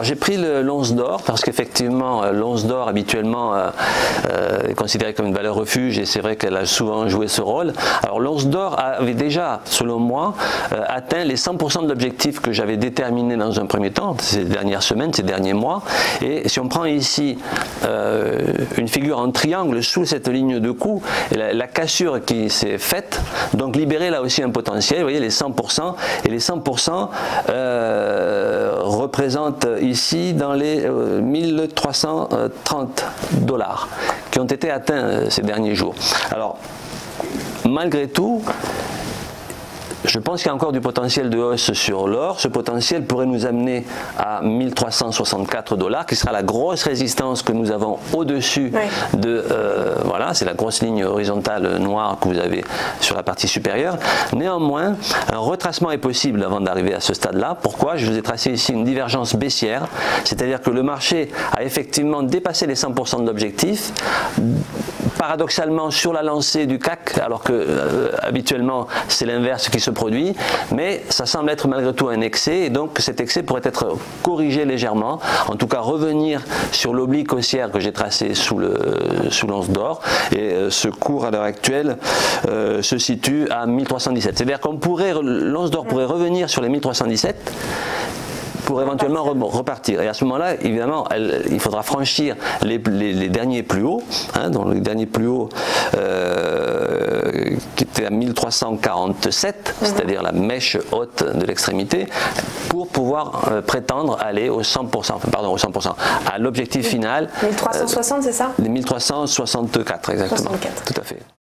j'ai pris l'once d'or parce qu'effectivement l'once d'or habituellement est considérée comme une valeur refuge et c'est vrai qu'elle a souvent joué ce rôle. Alors l'once d'or avait déjà, selon moi, atteint les 100% de l'objectif que j'avais déterminé dans un premier temps, ces dernières semaines, ces derniers mois. Et si on prend ici une figure en triangle sous cette ligne de coup, la cassure qui s'est faite, donc libérer là aussi un potentiel, vous voyez les 100%, et les 100% représentent ici dans les 1330 $ qui ont été atteints ces derniers jours. Alors, malgré tout, je pense qu'il y a encore du potentiel de hausse sur l'or. Ce potentiel pourrait nous amener à 1364 $, qui sera la grosse résistance que nous avons au-dessus de... voilà, c'est la grosse ligne horizontale noire que vous avez sur la partie supérieure. Néanmoins, un retracement est possible avant d'arriver à ce stade-là. Pourquoi? Je vous ai tracé ici une divergence baissière, c'est-à-dire que le marché a effectivement dépassé les 100% de l'objectif. Paradoxalement sur la lancée du CAC, alors que habituellement c'est l'inverse qui se produit, mais ça semble être malgré tout un excès et donc cet excès pourrait être corrigé légèrement, en tout cas revenir sur l'oblique haussière que j'ai tracé sous l'once d'or, et ce cours à l'heure actuelle se situe à 1317. C'est-à-dire qu'on pourrait, l'once d'or pourrait revenir sur les 1317 pour éventuellement repartir. Et à ce moment-là, évidemment, il faudra franchir les derniers plus hauts, hein, donc les derniers plus hauts qui étaient à 1347, c'est-à-dire la mèche haute de l'extrémité, pour pouvoir prétendre aller au 100%, pardon, au 100%, à l'objectif final. 1360, c'est ça? Les 1364, exactement. 64. Tout à fait.